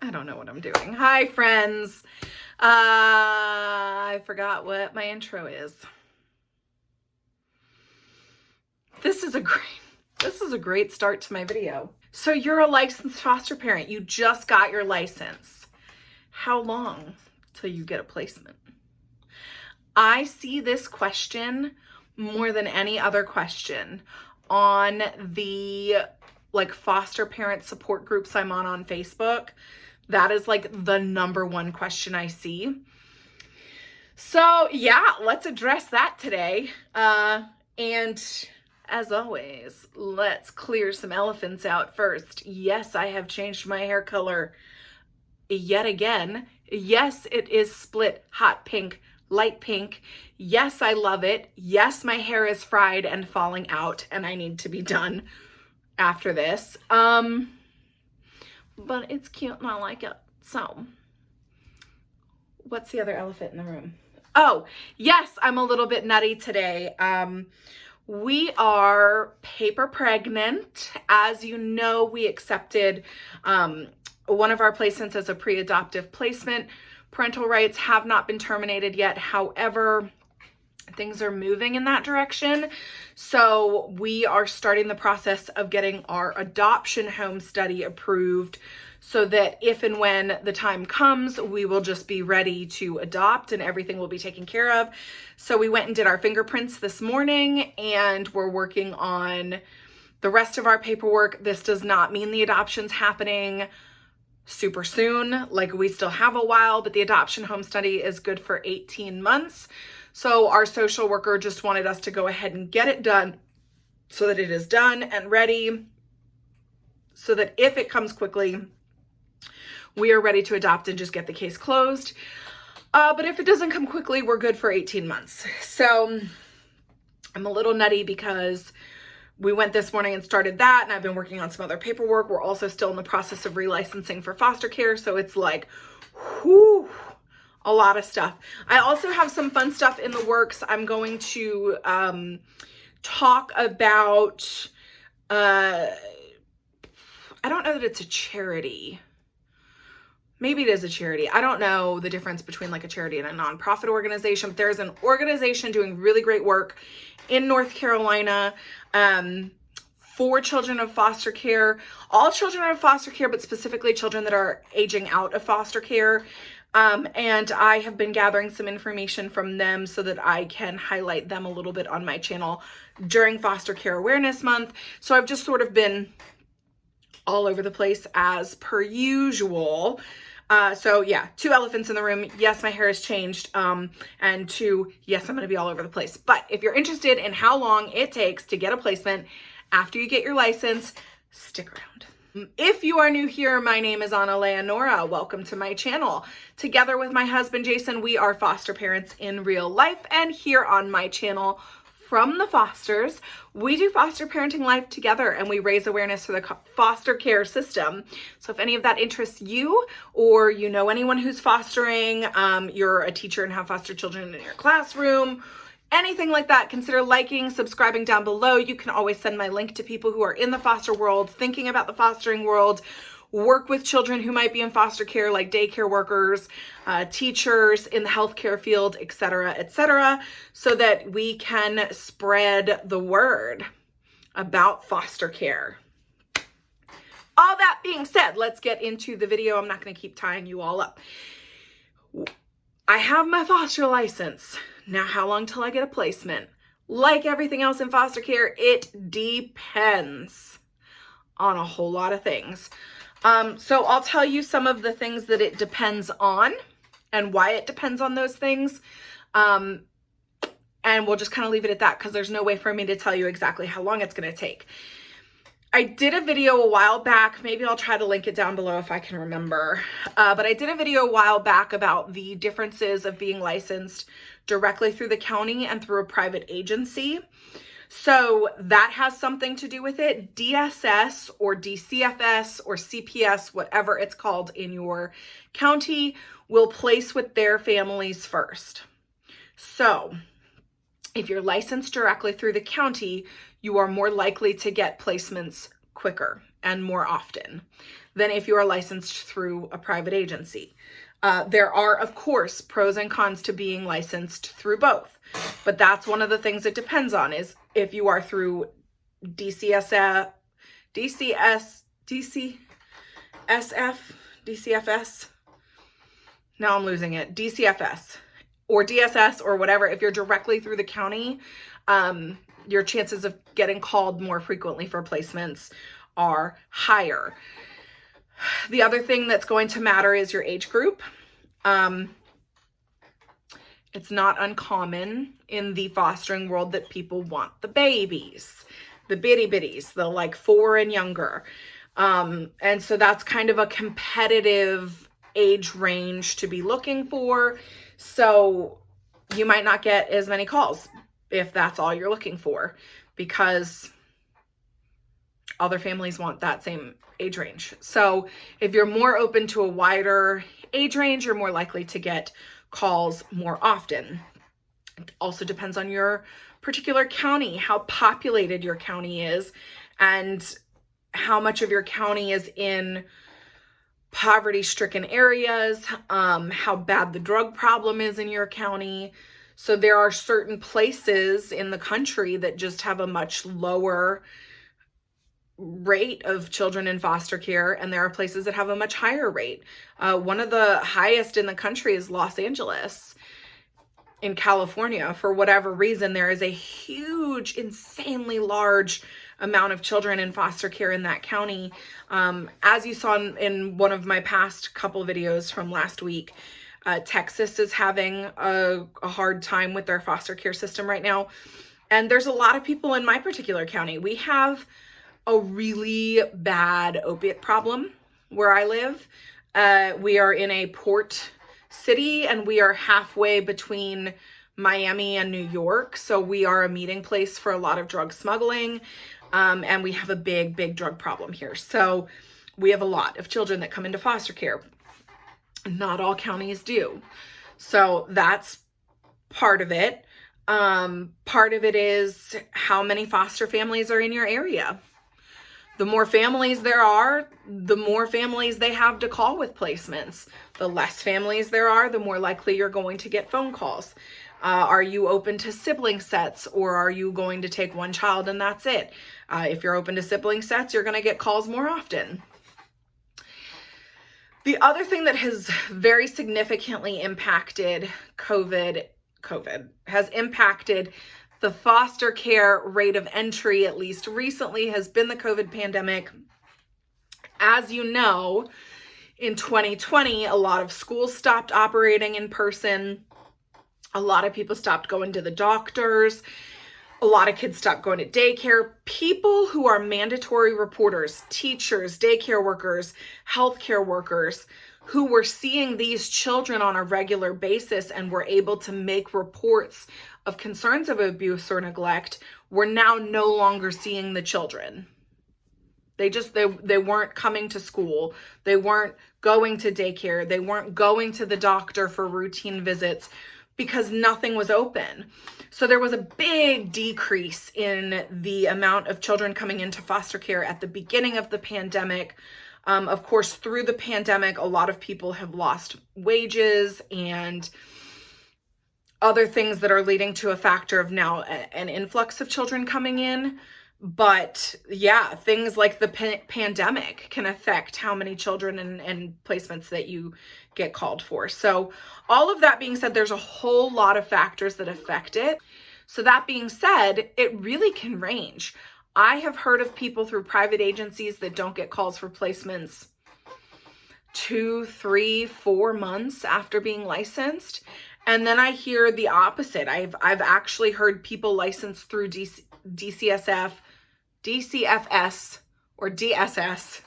I don't know what I'm doing. Hi, friends. I forgot what my intro is. This is a great start to my video. So you're a licensed foster parent. You just got your license. How long till you get a placement? I see this question more than any other question on the foster parent support groups I'm on Facebook. That is the number one question I see. So yeah, let's address that today. And as always, let's clear some elephants out first. Yes, I have changed my hair color yet again. Yes, it is split hot pink, light pink. Yes, I love it. Yes, my hair is fried and falling out and I need to be done after this. But it's cute and I like it. So what's the other elephant in the room? Oh, yes, I'm a little bit nutty today. We are paper pregnant. As you know, we accepted one of our placements as a pre-adoptive placement. Parental rights have not been terminated yet. However, things are moving in that direction. So we are starting the process of getting our adoption home study approved so that if and when the time comes, we will just be ready to adopt and everything will be taken care of. So we went and did our fingerprints this morning and we're working on the rest of our paperwork. This does not mean the adoption's happening super soon. We still have a while, but the adoption home study is good for 18 months. So our social worker just wanted us to go ahead and get it done so that it is done and ready so that if it comes quickly, we are ready to adopt and just get the case closed. But if it doesn't come quickly, we're good for 18 months. So I'm a little nutty because we went this morning and started that, and I've been working on some other paperwork. We're also still in the process of relicensing for foster care. So it's whew, a lot of stuff. I also have some fun stuff in the works. I'm going to talk about, I don't know that it's a charity. Maybe it is a charity. I don't know the difference between a charity and a nonprofit organization, but there's an organization doing really great work in North Carolina for children of foster care, all children of foster care, but specifically children that are aging out of foster care. And I have been gathering some information from them so that I can highlight them a little bit on my channel during Foster Care Awareness Month. So I've just sort of been all over the place as per usual. So yeah, 2 elephants in the room. Yes, my hair has changed. And 2, yes, I'm going to be all over the place. But if you're interested in how long it takes to get a placement after you get your license, stick around. If you are new here, my name is Anna Leonora. Welcome to my channel. Together with my husband, Jason, we are foster parents in real life. And here on my channel, From the Fosters, we do foster parenting life together and we raise awareness for the foster care system. So if any of that interests you or you know anyone who's fostering, you're a teacher and have foster children in your classroom, anything like that, consider liking, subscribing down below. You can always send my link to people who are in the foster world, thinking about the fostering world, work with children who might be in foster care, like daycare workers, teachers in the healthcare field, etc., so that we can spread the word about foster care. All that being said, let's get into the video. I'm not going to keep tying you all up. I have my foster license. Now, how long till I get a placement? Like everything else in foster care, it depends on a whole lot of things. So I'll tell you some of the things that it depends on and why it depends on those things. And we'll just kind of leave it at that because there's no way for me to tell you exactly how long it's going to take. I did a video a while back. Maybe I'll try to link it down below if I can remember. But I did a video a while back about the differences of being licensed directly through the county and through a private agency. So that has something to do with it. DSS or DCFS or CPS, whatever it's called in your county, will place with their families first. So if you're licensed directly through the county, you are more likely to get placements quicker and more often than if you are licensed through a private agency. There are, of course, pros and cons to being licensed through both, but that's one of the things it depends on, is if you are through DCSF, DCFS, now I'm losing it, DCFS or DSS or whatever. If you're directly through the county, your chances of getting called more frequently for placements are higher. The other thing that's going to matter is your age group. It's not uncommon in the fostering world that people want the babies, the bitty bitties, the like 4 and younger. And so that's kind of a competitive age range to be looking for. So you might not get as many calls if that's all you're looking for, because other families want that same age range. So if you're more open to a wider age range, you're more likely to get calls more often. It also depends on your particular county, how populated your county is, and how much of your county is in poverty-stricken areas, how bad the drug problem is in your county. So there are certain places in the country that just have a much lower rate of children in foster care, and there are places that have a much higher rate. One of the highest in the country is Los Angeles in California. For whatever reason, there is a huge, insanely large amount of children in foster care in that county. As you saw in one of my past couple videos from last week, Texas is having a hard time with their foster care system right now. And there's a lot of people in my particular county. We have a really bad opiate problem where I live. We are in a port city, and we are halfway between Miami and New York. So we are a meeting place for a lot of drug smuggling. And we have a big drug problem here. So we have a lot of children that come into foster care. Not all counties do. So that's part of it. Part of it is how many foster families are in your area. The more families there are, the more families they have to call with placements. The less families there are, the more likely you're going to get phone calls. Are you open to sibling sets, or are you going to take one child and that's it? If you're open to sibling sets, you're going to get calls more often. The other thing that has very significantly impacted COVID has impacted the foster care rate of entry, at least recently, has been the COVID pandemic. As you know, in 2020, a lot of schools stopped operating in person. A lot of people stopped going to the doctors. A lot of kids stopped going to daycare. People who are mandatory reporters, teachers, daycare workers, healthcare workers, who were seeing these children on a regular basis and were able to make reports of concerns of abuse or neglect, were now no longer seeing the children. They weren't coming to school. They weren't going to daycare. They weren't going to the doctor for routine visits because nothing was open. So there was a big decrease in the amount of children coming into foster care at the beginning of the pandemic. Of course, through the pandemic, a lot of people have lost wages and other things that are leading to a factor of now an influx of children coming in. But yeah, things like the pandemic can affect how many children and placements that you get called for. So all of that being said, there's a whole lot of factors that affect it. So that being said, it really can range. I have heard of people through private agencies that don't get calls for placements 2, 3, 4 months after being licensed. And then I hear the opposite. I've actually heard people licensed through DCFS or DSS,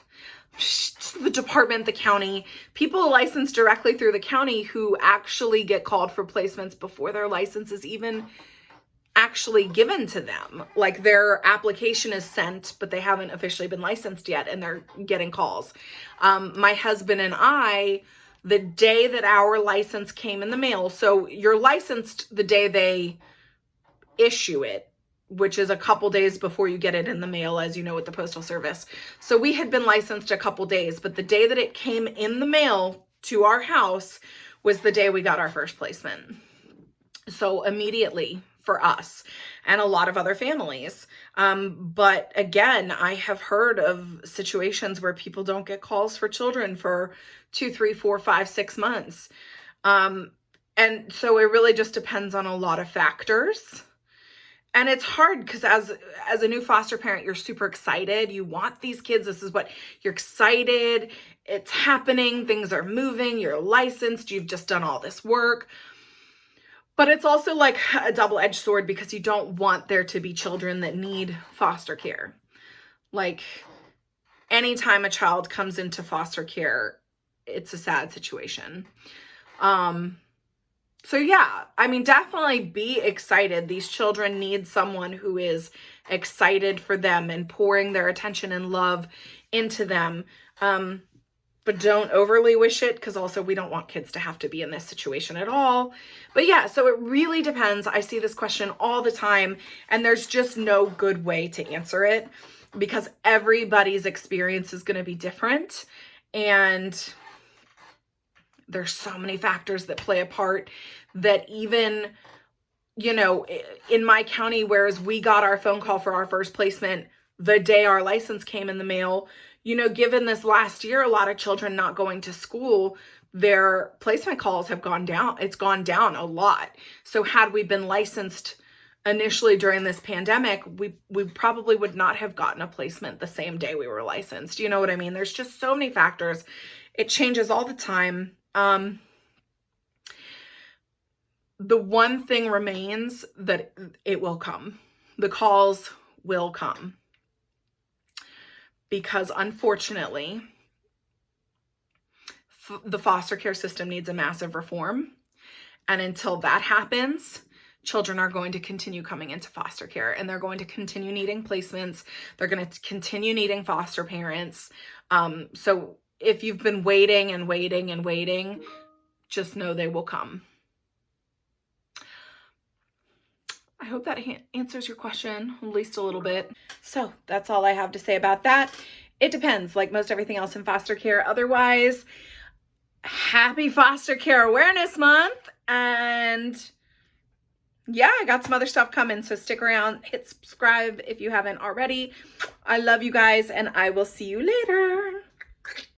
the department, the county, people licensed directly through the county who actually get called for placements before their license is even actually given to them. Like their application is sent, but they haven't officially been licensed yet, and they're getting calls. My husband and I, the day that our license came in the mail, so you're licensed the day they issue it which is a couple days before you get it in the mail, as you know, with the Postal Service. So we had been licensed a couple days, but the day that it came in the mail to our house was the day we got our first placement. So immediately for us and a lot of other families. But again, I have heard of situations where people don't get calls for children for 2, 3, 4, 5, 6 months. And so it really just depends on a lot of factors. And it's hard because as a new foster parent, you're super excited. You want these kids. This is what you're excited. It's happening. Things are moving. You're licensed. You've just done all this work. But it's also like a double-edged sword because you don't want there to be children that need foster care. Like anytime a child comes into foster care, it's a sad situation. So yeah, I mean, definitely be excited. These children need someone who is excited for them and pouring their attention and love into them. But don't overly wish it, because also we don't want kids to have to be in this situation at all. But yeah, so it really depends. I see this question all the time, and there's just no good way to answer it because everybody's experience is going to be different. And there's so many factors that play a part that even, you know, in my county, whereas we got our phone call for our first placement the day our license came in the mail, you know, given this last year, a lot of children not going to school, their placement calls have gone down. It's gone down a lot. So had we been licensed initially during this pandemic, we probably would not have gotten a placement the same day we were licensed. You know what I mean? There's just so many factors. It changes all the time. The one thing remains that it will come. The calls will come. Because unfortunately, the foster care system needs a massive reform. And until that happens, children are going to continue coming into foster care, and they're going to continue needing placements. They're going to continue needing foster parents. So if you've been waiting and waiting and waiting, just know they will come. I hope that answers your question, at least a little bit. So that's all I have to say about that. It depends, like most everything else in foster care. Otherwise, happy Foster Care Awareness Month. And yeah, I got some other stuff coming, so stick around. Hit subscribe if you haven't already. I love you guys, and I will see you later.